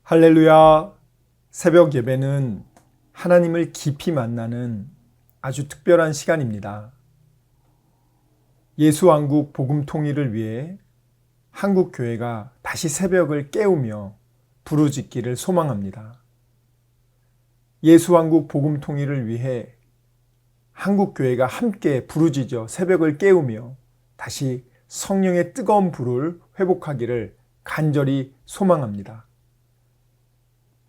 할렐루야! 새벽 예배는 하나님을 깊이 만나는 아주 특별한 시간입니다. 예수왕국 복음 통일을 위해 한국교회가 다시 새벽을 깨우며 부르짖기를 소망합니다. 예수왕국 복음 통일을 위해 한국교회가 함께 부르짖어 새벽을 깨우며 다시 성령의 뜨거운 불을 회복하기를 간절히 소망합니다.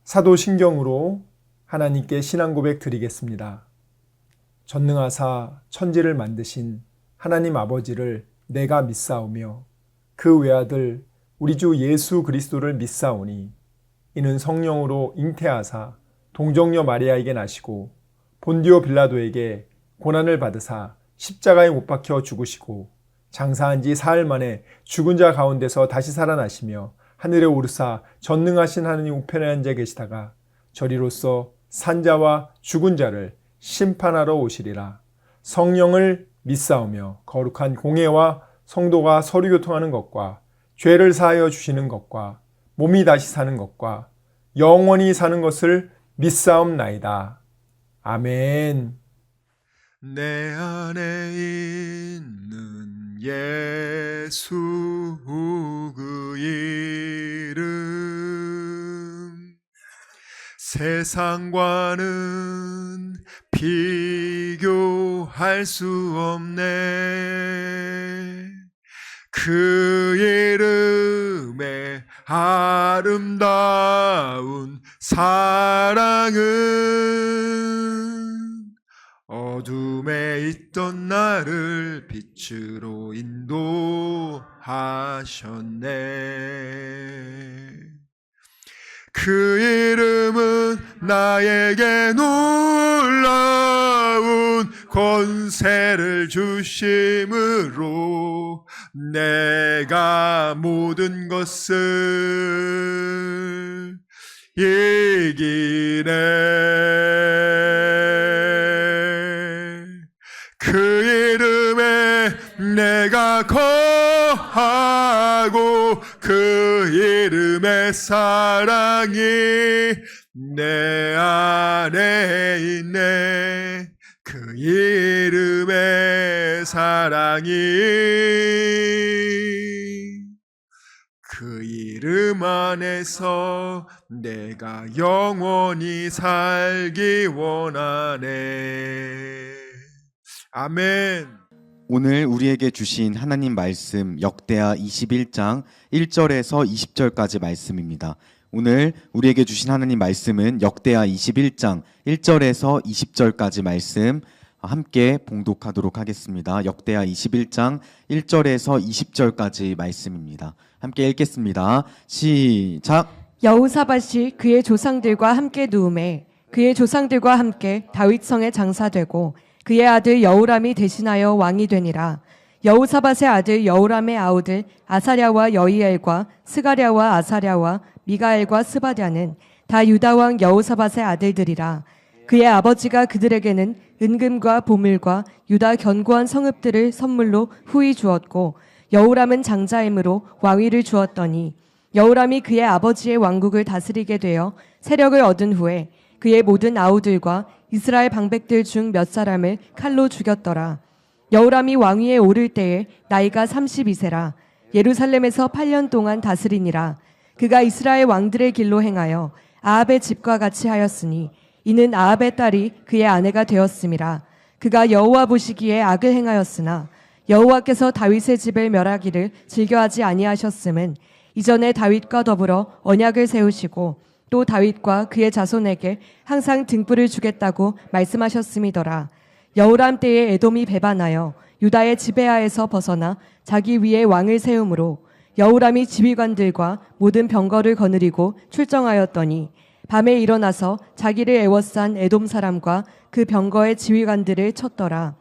사도신경으로 하나님께 신앙 고백 드리겠습니다. 전능하사 천지를 만드신 하나님 아버지를 내가 믿사오며 그 외아들 우리 주 예수 그리스도를 믿사오니 이는 성령으로 잉태하사 동정녀 마리아에게 나시고 본디오 빌라도에게 고난을 받으사 십자가에 못 박혀 죽으시고 장사한 지 사흘 만에 죽은 자 가운데서 다시 살아나시며 하늘에 오르사 전능하신 하느님 우편에 앉아 계시다가 저리로서 산자와 죽은 자를 심판하러 오시리라. 성령을 믿사오며 거룩한 공회와 성도가 서로 교통하는 것과 죄를 사하여 주시는 것과 몸이 다시 사는 것과 영원히 사는 것을 믿사옵나이다. 아멘. 내 안에 있는 예수 그 이름 세상과는 비교할 수 없네. 그 이름의 아름다운 사랑은 어둠에 있던 나를 빛으로 인도하셨네. 그 이름은 나에게 놀라운 권세를 주심으로 내가 모든 것을 이기네. 그 이름에 내가 거하고 그 이름의 사랑이 내 안에 있네. 그 이름의 사랑이 그 이름 안에서 내가 영원히 살기 원하네. 아멘. 오늘 우리에게 주신 하나님 말씀 역대하 21장 1절에서 20절까지 말씀입니다. 오늘 우리에게 주신 하나님 말씀은 역대하 21장 1절에서 20절까지 말씀 함께 봉독하도록 하겠습니다. 역대하 21장 1절에서 20절까지 말씀입니다. 함께 읽겠습니다. 시작. 여호사밧이 그의 조상들과 함께 누우매 그의 조상들과 함께 다윗성에 장사되고 그의 아들 여호람이 대신하여 왕이 되니라. 여호사밧의 아들 여호람의 아우들 아사랴와 여이엘과 스가랴와 아사랴와 미가엘과 스바랴는 다 유다 왕 여호사밧의 아들들이라. 그의 아버지가 그들에게는 은금과 보물과 유다 견고한 성읍들을 선물로 후히 주었고 여호람은 장자이므로 왕위를 주었더니 여호람이 그의 아버지의 왕국을 다스리게 되어 세력을 얻은 후에 그의 모든 아우들과 이스라엘 방백들 중 몇 사람을 칼로 죽였더라. 여호람이 왕위에 오를 때에 나이가 32세라. 예루살렘에서 8년 동안 다스리니라. 그가 이스라엘 왕들의 길로 행하여 아합의 집과 같이 하였으니 이는 아합의 딸이 그의 아내가 되었음이라. 그가 여호와 보시기에 악을 행하였으나 여호와께서 다윗의 집을 멸하기를 즐겨하지 아니하셨음은 이전에 다윗과 더불어 언약을 세우시고 또 다윗과 그의 자손에게 항상 등불을 주겠다고 말씀하셨음이더라. 여호람 때에 에돔이 배반하여 유다의 지배하에서 벗어나 자기 위에 왕을 세우므로 여호람이 지휘관들과 모든 병거를 거느리고 출정하였더니 밤에 일어나서 자기를 애워싼 에돔 사람과 그 병거의 지휘관들을 쳤더라.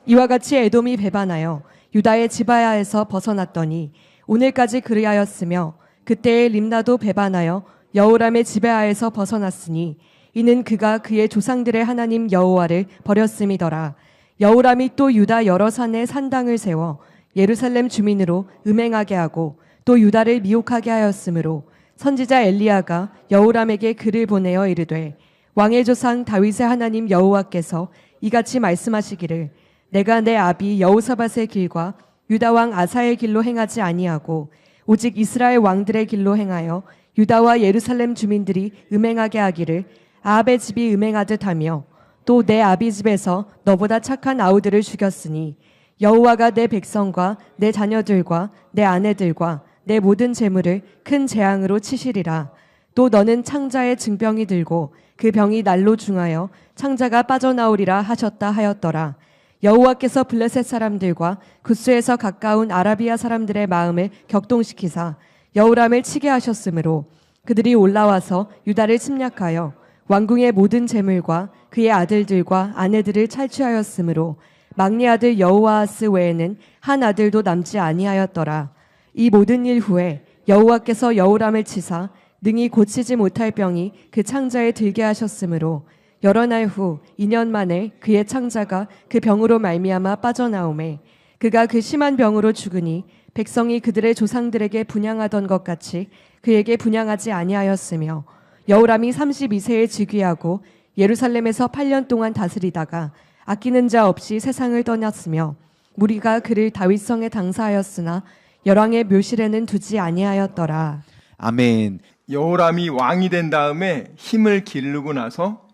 이와 같이 에돔이 배반하여 유다의 지바야에서 벗어났더니 오늘까지 그리하였으며 그때의 림나도 배반하여 여호람의 지배하에서 벗어났으니 이는 그가 그의 조상들의 하나님 여호와를 버렸음이더라. 여호람이 또 유다 여러 산에 산당을 세워 예루살렘 주민으로 음행하게 하고 또 유다를 미혹하게 하였으므로 선지자 엘리야가 여호람에게 글을 보내어 이르되 왕의 조상 다윗의 하나님 여호와께서 이같이 말씀하시기를 내가 내 아비 여호사밧의 길과 유다 왕 아사의 길로 행하지 아니하고 오직 이스라엘 왕들의 길로 행하여 유다와 예루살렘 주민들이 음행하게 하기를 아합의 집이 음행하듯 하며 또 내 아비 집에서 너보다 착한 아우들을 죽였으니 여호와가 내 백성과 내 자녀들과 내 아내들과 내 모든 재물을 큰 재앙으로 치시리라. 또 너는 창자에 증병이 들고 그 병이 날로 중하여 창자가 빠져나오리라 하셨다 하였더라. 여호와께서 블레셋 사람들과 구스에서 가까운 아라비아 사람들의 마음을 격동시키사 여호람을 치게 하셨으므로 그들이 올라와서 유다를 침략하여 왕궁의 모든 재물과 그의 아들들과 아내들을 탈취하였으므로 막내 아들 여호아하스 외에는 한 아들도 남지 아니하였더라. 이 모든 일 후에 여호와께서 여호람을 치사 능히 고치지 못할 병이 그 창자에 들게 하셨으므로 여러 날 후 2년 만에 그의 창자가 그 병으로 말미암아 빠져나오매 그가 그 심한 병으로 죽으니 백성이 그들의 조상들에게 분향하던 것 같이 그에게 분향하지 아니하였으며 여호람이 32세에 즉위하고 예루살렘에서 8년 동안 다스리다가 아끼는 자 없이 세상을 떠났으며 무리가 그를 다윗성에 당사하였으나 열왕의 묘실에는 두지 아니하였더라. 아멘. 여호람이 왕이 된 다음에 힘을 기르고 나서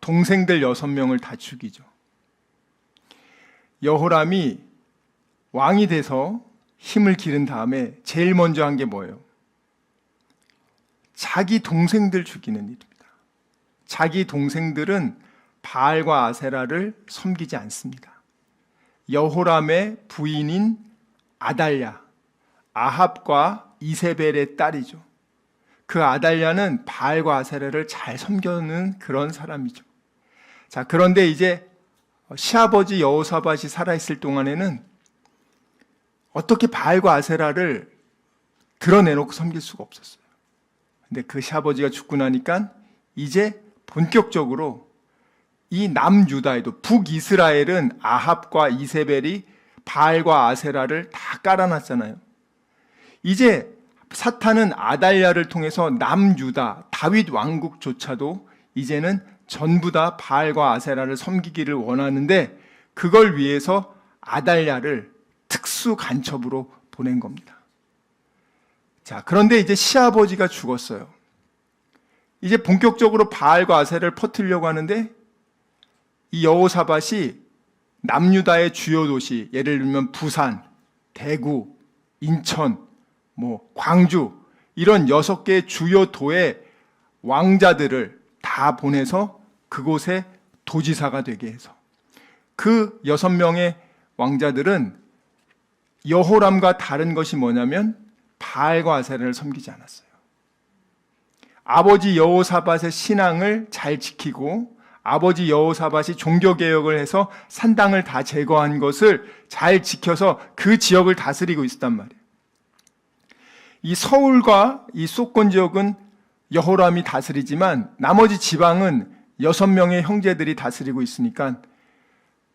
동생들 6명을 다 죽이죠. 여호람이 왕이 돼서 힘을 기른 다음에 제일 먼저 한 게 뭐예요? 자기 동생들 죽이는 일입니다. 자기 동생들은 바알과 아세라를 섬기지 않습니다. 여호람의 부인인 아달랴, 아합과 이세벨의 딸이죠. 그 아달랴는 바알과 아세라를 잘 섬기는 그런 사람이죠. 자, 그런데 이제 시아버지 여호사밧이 살아있을 동안에는 어떻게 바알과 아세라를 드러내놓고 섬길 수가 없었어요. 근데 그 시아버지가 죽고 나니까 이제 본격적으로 이 남유다에도 북이스라엘은 아합과 이세벨이 바알과 아세라를 다 깔아놨잖아요. 이제 사탄은 아달랴를 통해서 남유다, 다윗 왕국조차도 이제는 전부 다 바알과 아세라를 섬기기를 원하는데 그걸 위해서 아달랴를 특수 간첩으로 보낸 겁니다. 자, 그런데 이제 시아버지가 죽었어요. 이제 본격적으로 바알과 아세라를 퍼뜨리려고 하는데 이 여호사밧이 남유다의 주요 도시, 예를 들면 부산, 대구, 인천, 광주 이런 6개의 주요 도의 왕자들을 다 보내서 그곳에 도지사가 되게 해서 그 6명의 왕자들은 여호람과 다른 것이 뭐냐면 바알과 아세라를 섬기지 않았어요. 아버지 여호사밧의 신앙을 잘 지키고 아버지 여호사밧이 종교개혁을 해서 산당을 다 제거한 것을 잘 지켜서 그 지역을 다스리고 있었단 말이에요. 이 서울과 이 수도권 지역은 여호람이 다스리지만 나머지 지방은 6명의 형제들이 다스리고 있으니까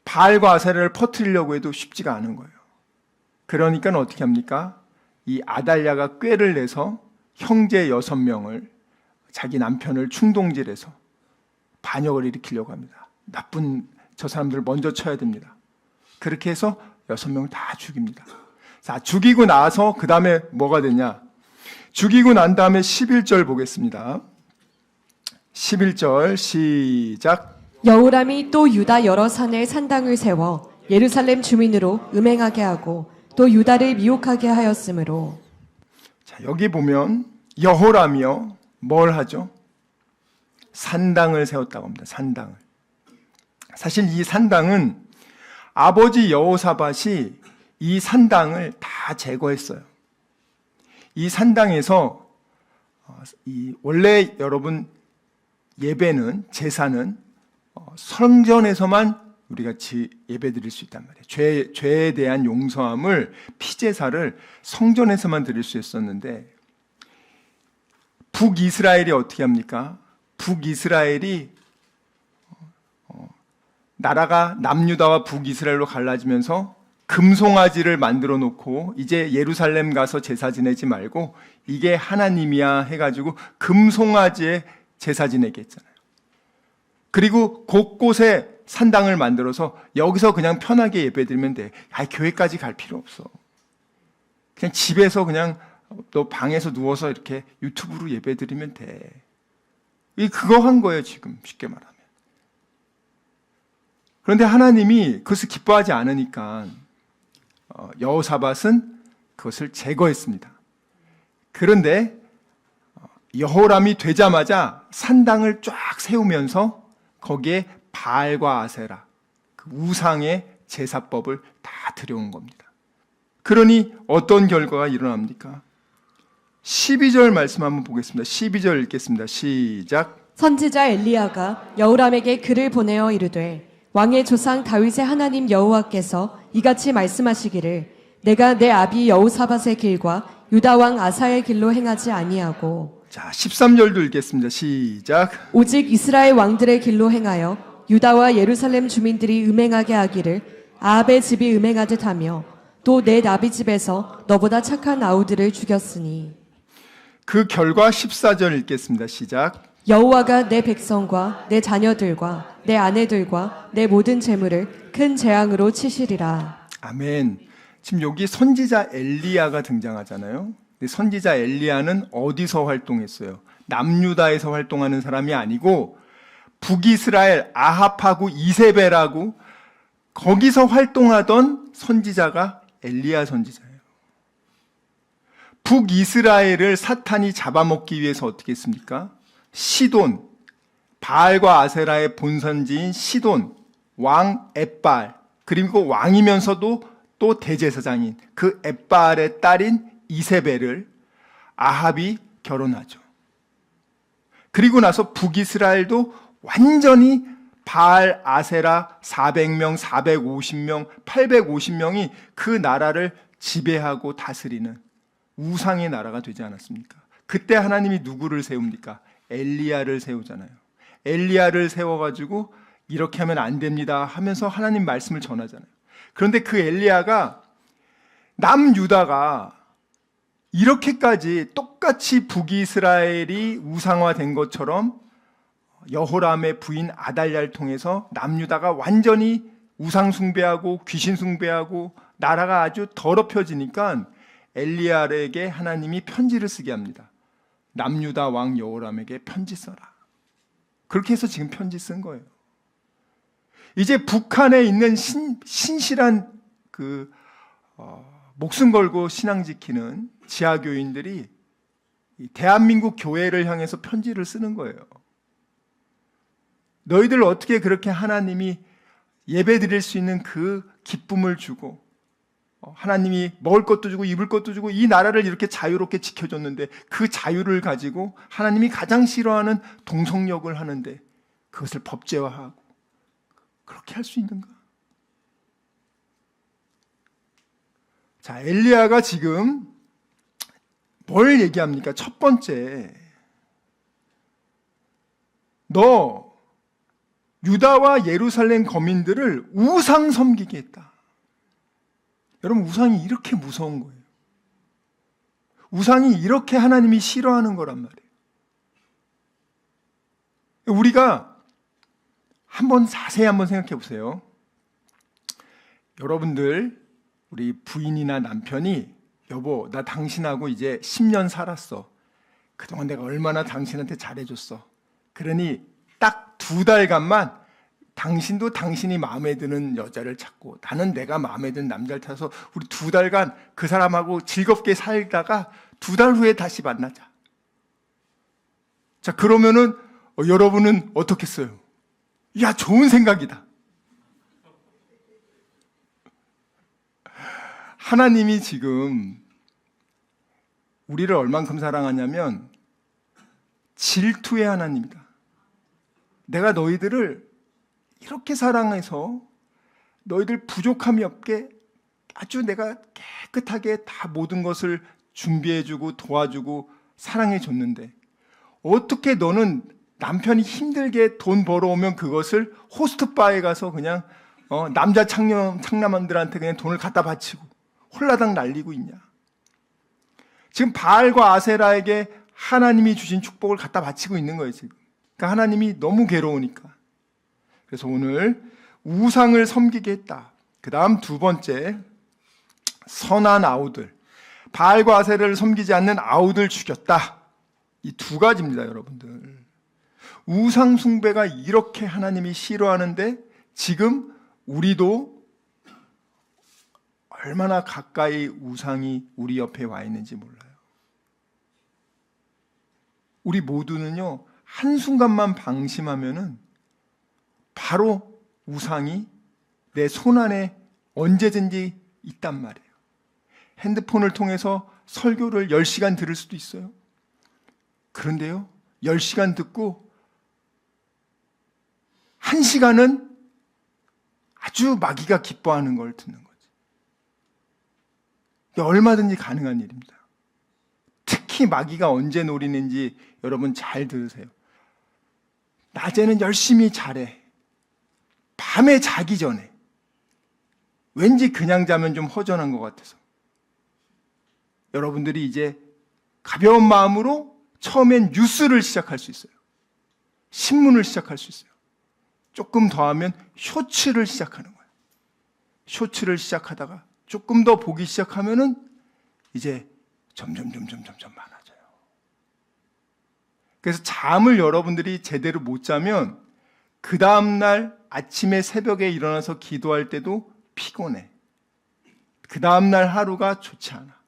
바알과 아세라를 퍼뜨리려고 해도 쉽지가 않은 거예요. 그러니까 어떻게 합니까? 이 아달랴가 꾀를 내서 형제 6명을 자기 남편을 충동질해서 반역을 일으키려고 합니다. 나쁜 저 사람들을 먼저 쳐야 됩니다. 그렇게 해서 6명을 다 죽입니다. 자, 죽이고 나서 그 다음에 뭐가 되냐? 죽이고 난 다음에 11절 보겠습니다. 11절 시작. 여호람이 또 유다 여러 산에 산당을 세워 예루살렘 주민으로 음행하게 하고 또 유다를 미혹하게 하였으므로. 자, 여기 보면 여호람이요 뭘 하죠? 산당을 세웠다고 합니다. 산당을. 사실 이 산당은 아버지 여호사밧이 이 산당을 다 제거했어요. 이 산당에서 원래 여러분 예배는 제사는 성전에서만 우리가 예배 드릴 수 있단 말이에요. 죄에 대한 용서함을 피제사를 성전에서만 드릴 수 있었는데 북이스라엘이 어떻게 합니까? 북이스라엘이 나라가 남유다와 북이스라엘로 갈라지면서 금송아지를 만들어 놓고 이제 예루살렘 가서 제사 지내지 말고 이게 하나님이야 해가지고 금송아지에 제사 지내게 했잖아요. 그리고 곳곳에 산당을 만들어서 여기서 그냥 편하게 예배드리면 돼. 교회까지 갈 필요 없어. 그냥 집에서 그냥 너 방에서 누워서 이렇게 유튜브로 예배드리면 돼. 그거 한 거예요, 지금 쉽게 말하면. 그런데 하나님이 그것을 기뻐하지 않으니까 여호사밧은 그것을 제거했습니다. 그런데 여호람이 되자마자 산당을 쫙 세우면서 거기에 바알과 아세라, 그 우상의 제사법을 다 들여온 겁니다. 그러니 어떤 결과가 일어납니까? 12절 말씀 한번 보겠습니다. 12절 읽겠습니다. 시작. 선지자 엘리야가 여호람에게 글을 보내어 이르되 왕의 조상 다윗의 하나님 여호와께서 이같이 말씀하시기를 내가 내 아비 여호사밧의 길과 유다 왕 아사의 길로 행하지 아니하고 자, 13절도 읽겠습니다. 시작. 오직 이스라엘 왕들의 길로 행하여 유다와 예루살렘 주민들이 음행하게 하기를 아합의 집이 음행하듯 하며 또 내 나비 집에서 너보다 착한 아우들을 죽였으니 그 결과 14절 읽겠습니다. 시작. 여호와가 내 백성과 내 자녀들과 내 아내들과 내 모든 재물을 큰 재앙으로 치시리라. 아멘. 지금 여기 선지자 엘리야가 등장하잖아요. 근데 선지자 엘리야는 어디서 활동했어요? 남유다에서 활동하는 사람이 아니고 북이스라엘 아합하고 이세벨하고 거기서 활동하던 선지자가 엘리야 선지자예요. 북이스라엘을 사탄이 잡아먹기 위해서 어떻게 했습니까? 시돈, 바알과 아세라의 본산지인 시돈, 왕 엣바알, 그리고 왕이면서도 또 대제사장인 그 엣바알의 딸인 이세벨을 아합이 결혼하죠. 그리고 나서 북이스라엘도 완전히 바알, 아세라 400명, 450명, 850명이 그 나라를 지배하고 다스리는 우상의 나라가 되지 않았습니까? 그때 하나님이 누구를 세웁니까? 엘리야를 세우잖아요. 엘리야를 세워가지고 이렇게 하면 안 됩니다 하면서 하나님 말씀을 전하잖아요. 그런데 그 엘리야가 남유다가 이렇게까지 똑같이 북이스라엘이 우상화된 것처럼 여호람의 부인 아달랴를 통해서 남유다가 완전히 우상 숭배하고 귀신 숭배하고 나라가 아주 더럽혀지니까 엘리야에게 하나님이 편지를 쓰게 합니다. 남유다 왕 여호람에게 편지 써라. 그렇게 해서 지금 편지 쓴 거예요. 이제 북한에 있는 신실한 목숨 걸고 신앙 지키는 지하교인들이 대한민국 교회를 향해서 편지를 쓰는 거예요. 너희들 어떻게 그렇게 하나님이 예배 드릴 수 있는 그 기쁨을 주고 하나님이 먹을 것도 주고 입을 것도 주고 이 나라를 이렇게 자유롭게 지켜줬는데 그 자유를 가지고 하나님이 가장 싫어하는 동성역을 하는데 그것을 법제화하고 그렇게 할 수 있는가? 자, 엘리야가 지금 뭘 얘기합니까? 첫 번째, 너 유다와 예루살렘 거민들을 우상 섬기게 했다. 여러분, 우상이 이렇게 무서운 거예요. 우상이 이렇게 하나님이 싫어하는 거란 말이에요. 우리가 자세히 한번 생각해 보세요. 여러분들, 우리 부인이나 남편이 여보, 나 당신하고 이제 10년 살았어. 그동안 내가 얼마나 당신한테 잘해줬어. 그러니 딱 2달간만 당신도 당신이 마음에 드는 여자를 찾고 나는 내가 마음에 드는 남자를 찾아서 우리 2달간 그 사람하고 즐겁게 살다가 2달 후에 다시 만나자. 자, 그러면은 여러분은 어떻겠어요? 야, 좋은 생각이다. 하나님이 지금 우리를 얼만큼 사랑하냐면 질투의 하나님이다. 내가 너희들을 이렇게 사랑해서 너희들 부족함이 없게 아주 내가 깨끗하게 다 모든 것을 준비해주고 도와주고 사랑해줬는데 어떻게 너는 남편이 힘들게 돈 벌어오면 그것을 호스트바에 가서 그냥 남자 창남들한테 그냥 돈을 갖다 바치고 홀라당 날리고 있냐? 지금 바알과 아세라에게 하나님이 주신 축복을 갖다 바치고 있는 거예요, 지금. 그러니까 하나님이 너무 괴로우니까. 그래서 오늘 우상을 섬기게 했다. 그 다음 두 번째, 선한 아우들. 바알과 아세라를 섬기지 않는 아우들 죽였다. 이 두 가지입니다, 여러분들. 우상 숭배가 이렇게 하나님이 싫어하는데 지금 우리도 얼마나 가까이 우상이 우리 옆에 와 있는지 몰라요. 우리 모두는요, 한순간만 방심하면은 바로 우상이 내 손안에 언제든지 있단 말이에요. 핸드폰을 통해서 설교를 10시간 들을 수도 있어요. 그런데요, 10시간 듣고 1시간은 아주 마귀가 기뻐하는 걸 듣는 거지. 이게 얼마든지 가능한 일입니다. 특히 마귀가 언제 노리는지 여러분 잘 들으세요. 낮에는 열심히 잘해. 밤에 자기 전에. 왠지 그냥 자면 좀 허전한 것 같아서. 여러분들이 이제 가벼운 마음으로 처음엔 뉴스를 시작할 수 있어요. 신문을 시작할 수 있어요. 조금 더 하면 쇼츠를 시작하는 거예요. 쇼츠를 시작하다가 조금 더 보기 시작하면은 이제 점점 많아져요. 그래서 잠을 여러분들이 제대로 못 자면 그 다음날 아침에 새벽에 일어나서 기도할 때도 피곤해. 그 다음날 하루가 좋지 않아.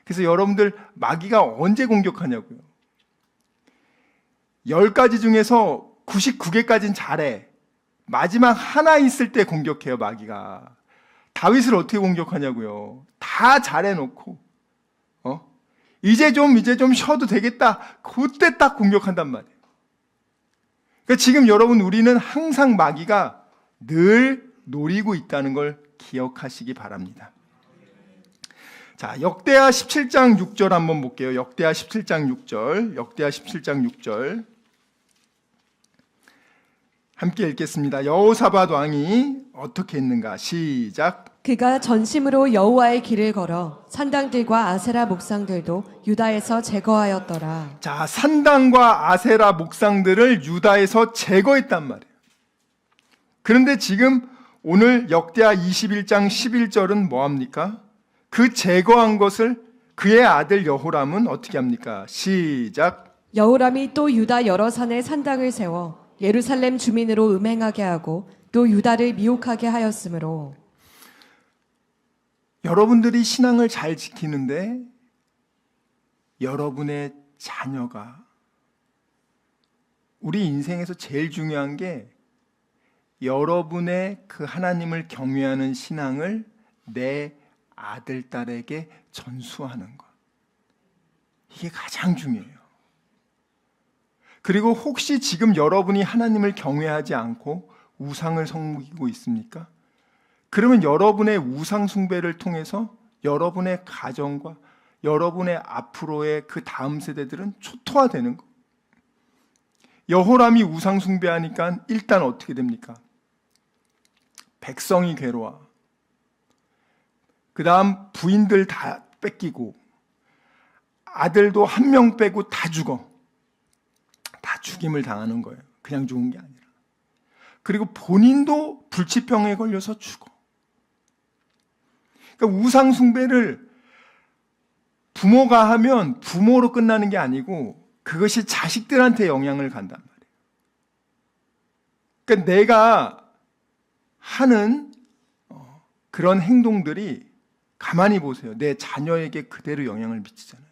그래서 여러분들 마귀가 언제 공격하냐고요. 10가지 중에서 99개까지는 잘해. 마지막 하나 있을 때 공격해요, 마귀가. 다윗을 어떻게 공격하냐고요. 다 잘해놓고 이제 좀 쉬어도 되겠다. 그때 딱 공격한단 말이에요. 그러니까 지금 여러분, 우리는 항상 마귀가 늘 노리고 있다는 걸 기억하시기 바랍니다. 자, 역대하 17장 6절 한번 볼게요. 역대하 17장 6절. 역대하 17장 6절. 함께 읽겠습니다. 여호사밧 왕이 어떻게 했는가? 시작. 그가 전심으로 여호와의 길을 걸어 산당들과 아세라 목상들도 유다에서 제거하였더라. 자, 산당과 아세라 목상들을 유다에서 제거했단 말이에요. 그런데 지금 오늘 역대하 21장 11절은 뭐합니까? 그 제거한 것을 그의 아들 여호람은 어떻게 합니까? 시작. 여호람이 또 유다 여러 산에 산당을 세워 예루살렘 주민으로 음행하게 하고 또 유다를 미혹하게 하였으므로. 여러분들이 신앙을 잘 지키는데 여러분의 자녀가, 우리 인생에서 제일 중요한 게 여러분의 그 하나님을 경외하는 신앙을 내 아들, 딸에게 전수하는 것. 이게 가장 중요해요. 그리고 혹시 지금 여러분이 하나님을 경외하지 않고 우상을 섬기고 있습니까? 그러면 여러분의 우상 숭배를 통해서 여러분의 가정과 여러분의 앞으로의 그 다음 세대들은 초토화되는 거. 여호람이 우상 숭배하니까 일단 어떻게 됩니까? 백성이 괴로워. 그 다음 부인들 다 뺏기고 아들도 한 명 빼고 다 죽어. 다 죽임을 당하는 거예요. 그냥 죽은 게 아니라. 그리고 본인도 불치병에 걸려서 죽어. 그러니까 우상 숭배를 부모가 하면 부모로 끝나는 게 아니고 그것이 자식들한테 영향을 간단 말이에요. 그러니까 내가 하는 그런 행동들이, 가만히 보세요, 내 자녀에게 그대로 영향을 미치잖아요.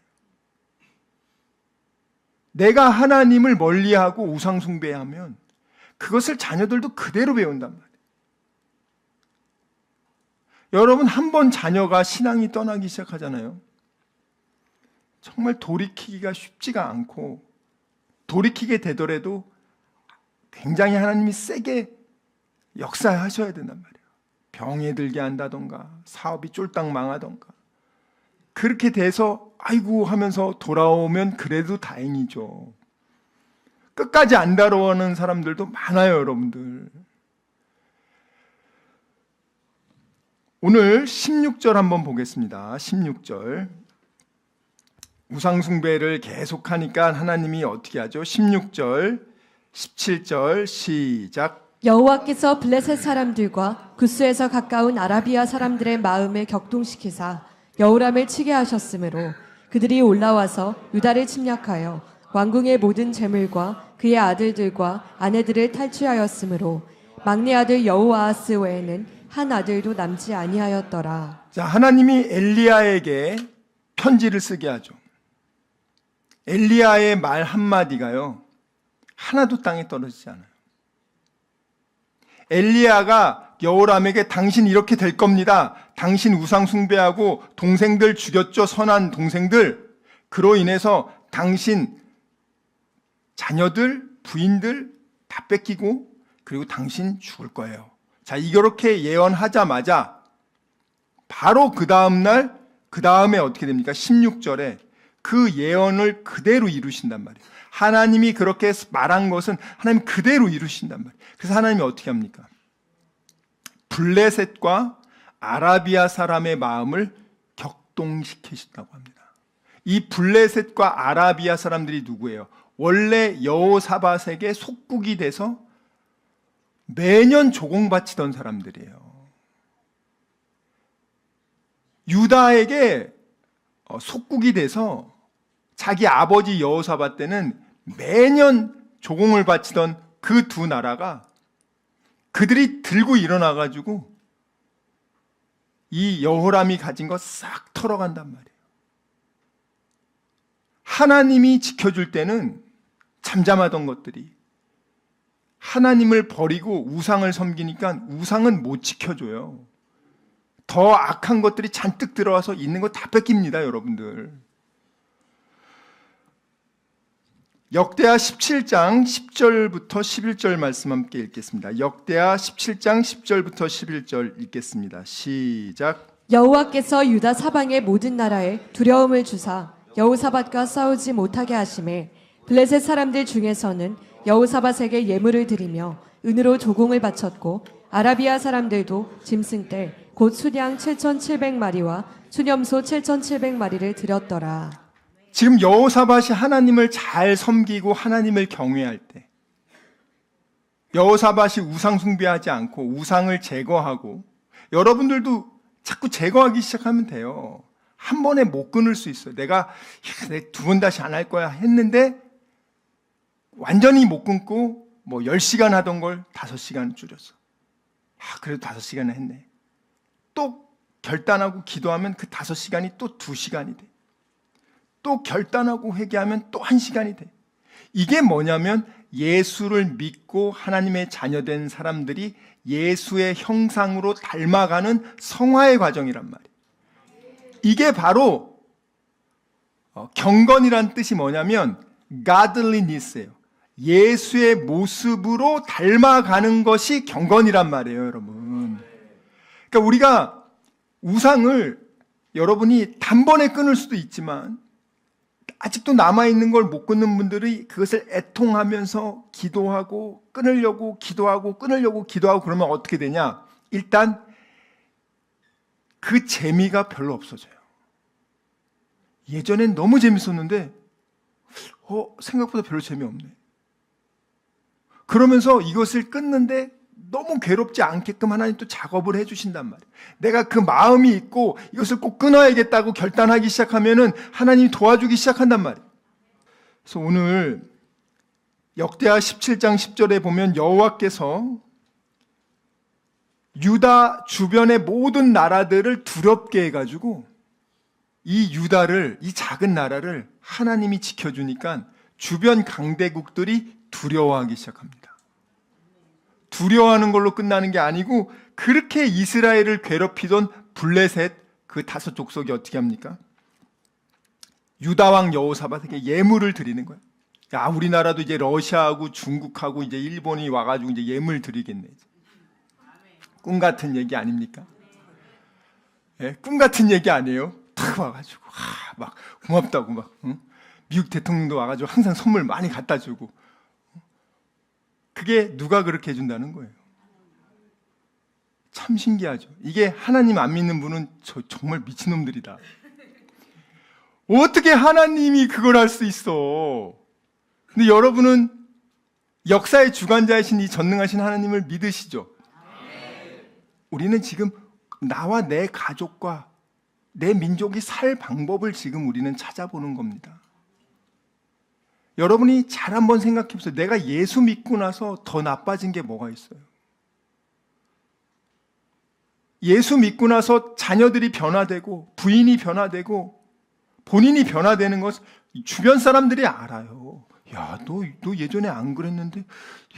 내가 하나님을 멀리하고 우상 숭배하면 그것을 자녀들도 그대로 배운단 말이에요. 여러분, 한번 자녀가 신앙이 떠나기 시작하잖아요. 정말 돌이키기가 쉽지가 않고, 돌이키게 되더라도 굉장히 하나님이 세게 역사하셔야 된단 말이에요. 병에 들게 한다던가 사업이 쫄딱 망하던가. 그렇게 돼서 아이고 하면서 돌아오면 그래도 다행이죠. 끝까지 안 다뤄오는 사람들도 많아요, 여러분들. 오늘 16절 한번 보겠습니다. 16절. 우상숭배를 계속하니까 하나님이 어떻게 하죠? 16절, 17절 시작. 여호와께서 블레셋 사람들과 구스에서 가까운 아라비아 사람들의 마음을 격동시키사 여호람을 치게 하셨으므로 그들이 올라와서 유다를 침략하여 왕궁의 모든 재물과 그의 아들들과 아내들을 탈취하였으므로 막내 아들 여호아하스 외에는 한 아들도 남지 아니하였더라. 자, 하나님이 엘리야에게 편지를 쓰게 하죠. 엘리야의 말 한마디가요, 하나도 땅에 떨어지지 않아요. 엘리야가 여호람에게 당신 이렇게 될 겁니다. 당신 우상 숭배하고 동생들 죽였죠. 선한 동생들. 그로 인해서 당신 자녀들, 부인들 다 뺏기고 그리고 당신 죽을 거예요. 자, 이렇게 예언하자마자 바로 그 다음날, 그 다음에 어떻게 됩니까? 16절에 그 예언을 그대로 이루신단 말이에요. 하나님이 그렇게 말한 것은 하나님 그대로 이루신단 말이에요. 그래서 하나님이 어떻게 합니까? 블레셋과 아라비아 사람의 마음을 격동시키신다고 합니다. 이 블레셋과 아라비아 사람들이 누구예요? 원래 여호사밧에게 속국이 돼서 매년 조공바치던 사람들이에요. 유다에게 속국이 돼서 자기 아버지 여호사밧 때는 매년 조공을 바치던 그 두 나라가 그들이 들고 일어나가지고 이 여호람이 가진 거 싹 털어간단 말이에요. 하나님이 지켜줄 때는 잠잠하던 것들이 하나님을 버리고 우상을 섬기니까 우상은 못 지켜줘요. 더 악한 것들이 잔뜩 들어와서 있는 거 다 뺏깁니다, 여러분들. 역대하 17장 10절부터 11절 말씀 함께 읽겠습니다. 역대하 17장 10절부터 11절 읽겠습니다. 시작. 여호와께서 유다 사방의 모든 나라에 두려움을 주사 여호사밧과 싸우지 못하게 하심에 블레셋 사람들 중에서는 여호사밧에게 예물을 드리며 은으로 조공을 바쳤고 아라비아 사람들도 짐승 때 곧 수량 7,700마리와 수념소 7,700마리를 드렸더라. 지금 여호사밧이 하나님을 잘 섬기고 하나님을 경외할 때, 여호사밧이 우상 숭배하지 않고 우상을 제거하고, 여러분들도 자꾸 제거하기 시작하면 돼요. 한 번에 못 끊을 수 있어요. 내가 두 번 다시 안 할 거야 했는데 완전히 못 끊고 10시간 하던 걸 5시간 줄였어. 그래도 5시간은 했네. 또 결단하고 기도하면 그 5시간이 또 2시간이 돼. 또 결단하고 회개하면 또 1시간이 돼. 이게 뭐냐면 예수를 믿고 하나님의 자녀된 사람들이 예수의 형상으로 닮아가는 성화의 과정이란 말이에요. 이게 바로 경건이란 뜻이 뭐냐면 godliness예요. 예수의 모습으로 닮아가는 것이 경건이란 말이에요, 여러분. 그러니까 우리가 우상을 여러분이 단번에 끊을 수도 있지만 아직도 남아있는 걸 못 끊는 분들이 그것을 애통하면서 기도하고 끊으려고 기도하고 그러면 어떻게 되냐? 일단 그 재미가 별로 없어져요. 예전엔 너무 재밌었는데 생각보다 별로 재미없네. 그러면서 이것을 끊는데 너무 괴롭지 않게끔 하나님 또 작업을 해주신단 말이에요. 내가 그 마음이 있고 이것을 꼭 끊어야겠다고 결단하기 시작하면은 하나님이 도와주기 시작한단 말이에요. 그래서 오늘 역대하 17장 10절에 보면 여호와께서 유다 주변의 모든 나라들을 두렵게 해가지고 이 유다를, 이 작은 나라를 하나님이 지켜주니까 주변 강대국들이 두려워하기 시작합니다. 두려워하는 걸로 끝나는 게 아니고 그렇게 이스라엘을 괴롭히던 블레셋 그 5 족속이 어떻게 합니까? 유다 왕 여호사밧에게 예물을 드리는 거예요. 야, 우리나라도 이제 러시아하고 중국하고 이제 일본이 와가지고 이제 예물 드리겠네. 꿈 같은 얘기 아닙니까? 예, 꿈 같은 얘기 아니에요? 탁 와가지고 막 고맙다고 막 미국 대통령도 와가지고 항상 선물 많이 갖다 주고. 그게 누가 그렇게 해준다는 거예요? 참 신기하죠. 이게 하나님 안 믿는 분은 정말 미친놈들이다. 어떻게 하나님이 그걸 할 수 있어? 근데 여러분은 역사의 주관자이신 이 전능하신 하나님을 믿으시죠? 우리는 지금 나와 내 가족과 내 민족이 살 방법을 지금 우리는 찾아보는 겁니다. 여러분이 잘 한번 생각해 보세요. 내가 예수 믿고 나서 더 나빠진 게 뭐가 있어요? 예수 믿고 나서 자녀들이 변화되고 부인이 변화되고 본인이 변화되는 것을 주변 사람들이 알아요. 야, 너 예전에 안 그랬는데,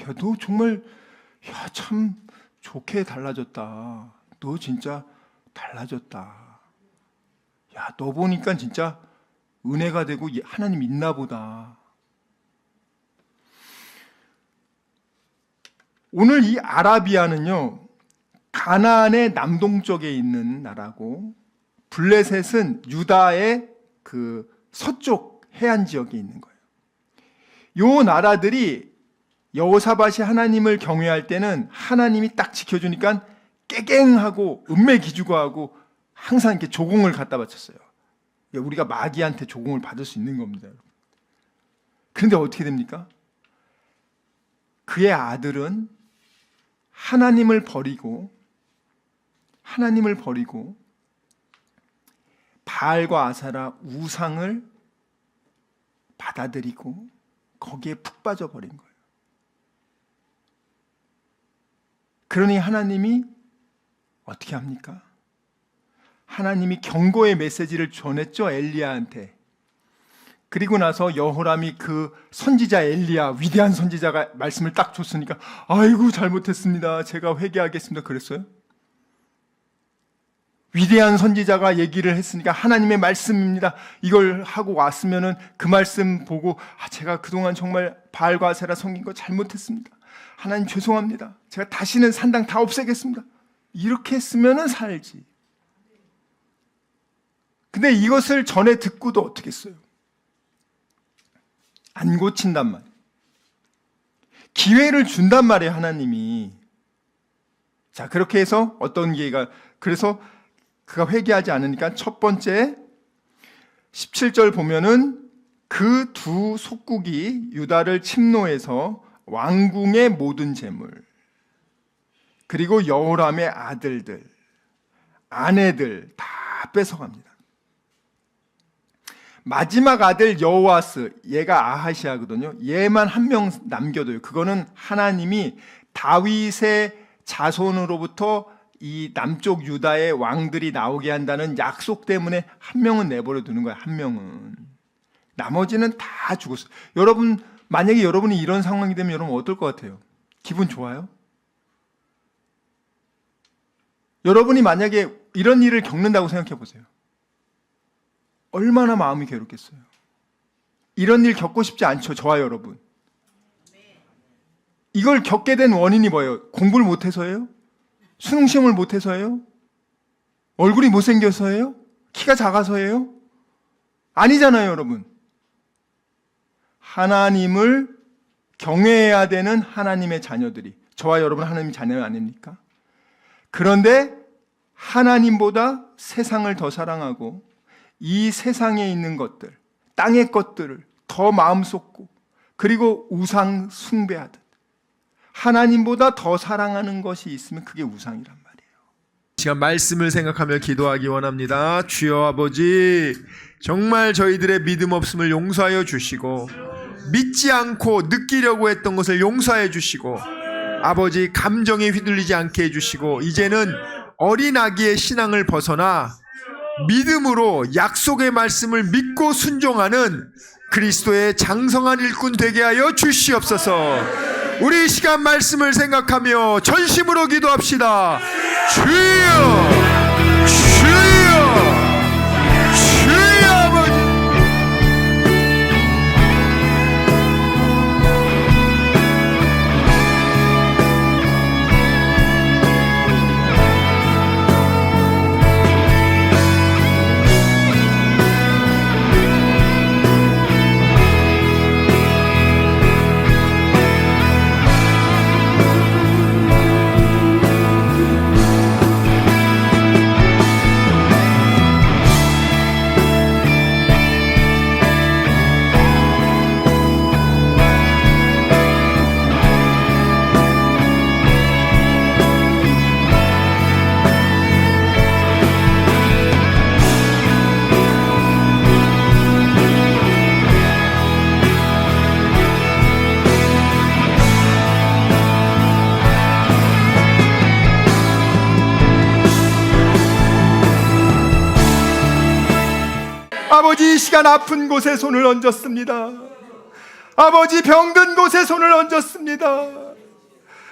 야, 너 정말, 야, 참 좋게 달라졌다. 너 진짜 달라졌다. 야, 너 보니까 진짜 은혜가 되고 하나님 있나 보다. 오늘 이 아라비아는요, 가나안의 남동쪽에 있는 나라고, 블레셋은 유다의 그 서쪽 해안 지역에 있는 거예요. 요 나라들이 여호사밧이 하나님을 경외할 때는 하나님이 딱 지켜주니까 깨갱하고 은매기주고하고 항상 이렇게 조공을 갖다 바쳤어요. 우리가 마귀한테 조공을 받을 수 있는 겁니다. 그런데 어떻게 됩니까? 그의 아들은 하나님을 버리고 바알과 아사라 우상을 받아들이고 거기에 푹 빠져버린 거예요. 그러니 하나님이 어떻게 합니까? 하나님이 경고의 메시지를 전했죠, 엘리야한테. 그리고 나서 여호람이 그 선지자 엘리야, 위대한 선지자가 말씀을 딱 줬으니까 아이고 잘못했습니다. 제가 회개하겠습니다. 그랬어요? 위대한 선지자가 얘기를 했으니까 하나님의 말씀입니다. 이걸 하고 왔으면은 그 말씀 보고 제가 그동안 정말 바알과 아세라 섬긴 거 잘못했습니다. 하나님 죄송합니다. 제가 다시는 산당 다 없애겠습니다. 이렇게 했으면은 살지. 근데 이것을 전에 듣고도 어떻게 했어요? 안 고친단 말이에요. 기회를 준단 말이에요, 하나님이. 자, 그렇게 해서 어떤 기회가, 그래서 그가 회개하지 않으니까 첫 번째 17절 보면은 그 두 속국이 유다를 침노해서 왕궁의 모든 재물 그리고 여호람의 아들들, 아내들 다 뺏어갑니다. 마지막 아들 여호아스, 얘가 아하시아거든요. 얘만 한 명 남겨둬요. 그거는 하나님이 다윗의 자손으로부터 이 남쪽 유다의 왕들이 나오게 한다는 약속 때문에 한 명은 내버려 두는 거야. 한 명은. 나머지는 다 죽었어요. 여러분, 만약에 여러분이 이런 상황이 되면 여러분 어떨 것 같아요? 기분 좋아요? 여러분이 만약에 이런 일을 겪는다고 생각해 보세요. 얼마나 마음이 괴롭겠어요. 이런 일 겪고 싶지 않죠, 저와 여러분. 이걸 겪게 된 원인이 뭐예요? 공부를 못해서예요? 수능 시험을 못해서예요? 얼굴이 못생겨서예요? 키가 작아서예요? 아니잖아요, 여러분. 하나님을 경외해야 되는 하나님의 자녀들이, 저와 여러분 하나님의 자녀 아닙니까? 그런데 하나님보다 세상을 더 사랑하고 이 세상에 있는 것들, 땅의 것들을 더 마음 쏟고 그리고 우상 숭배하듯 하나님보다 더 사랑하는 것이 있으면 그게 우상이란 말이에요. 시간 말씀을 생각하며 기도하기 원합니다. 주여 아버지, 정말 저희들의 믿음 없음을 용서하여 주시고 믿지 않고 느끼려고 했던 것을 용서해 주시고 아버지 감정에 휘둘리지 않게 해주시고 이제는 어린 아기의 신앙을 벗어나 믿음으로 약속의 말씀을 믿고 순종하는 그리스도의 장성한 일꾼 되게 하여 주시옵소서. 우리 이 시간 말씀을 생각하며 전심으로 기도합시다. 주여, 주여, 주여 아버지. 아버지, 이 시간 아픈 곳에 손을 얹었습니다. 아버지, 병든 곳에 손을 얹었습니다.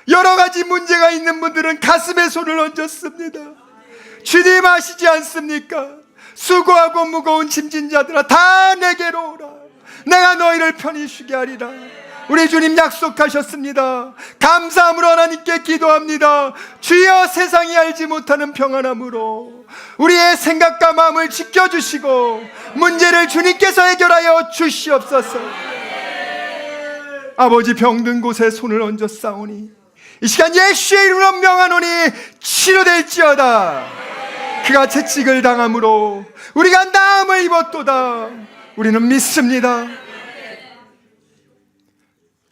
여러 가지 문제가 있는 분들은 가슴에 손을 얹었습니다. 주님 아시지 않습니까? 수고하고 무거운 짐진 자들아 다 내게로 오라. 내가 너희를 편히 쉬게 하리라. 우리 주님 약속하셨습니다. 감사함으로 하나님께 기도합니다. 주여, 세상이 알지 못하는 평안함으로 우리의 생각과 마음을 지켜주시고 문제를 주님께서 해결하여 주시옵소서. 아버지, 병든 곳에 손을 얹었사오니 이 시간 예수의 이름으로 명하노니 치료될지어다. 그가 채찍을 당함으로 우리가 나음을 입었도다. 우리는 믿습니다.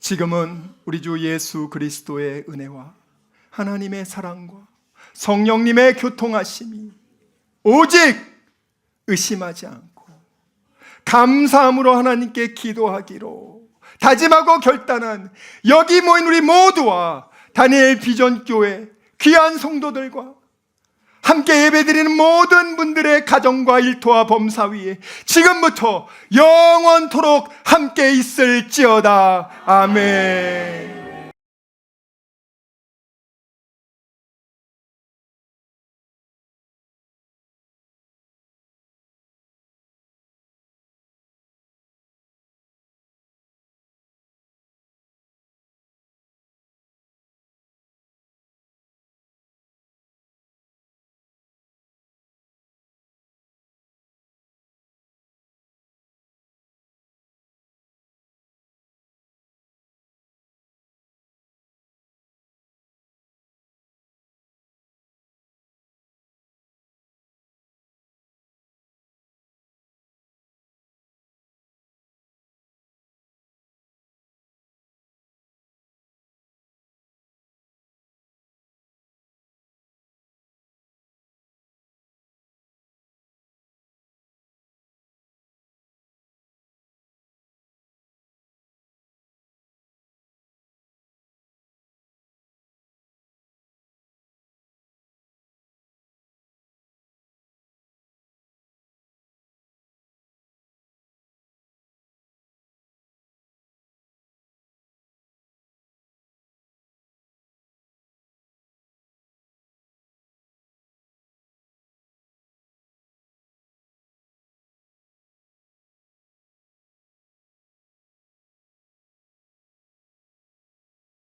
지금은 우리 주 예수 그리스도의 은혜와 하나님의 사랑과 성령님의 교통하심이 오직 의심하지 않고 감사함으로 하나님께 기도하기로 다짐하고 결단한 여기 모인 우리 모두와 다니엘 비전교회 귀한 성도들과 함께 예배드리는 모든 분들의 가정과 일터와 범사 위에 지금부터 영원토록 함께 있을지어다. 아멘.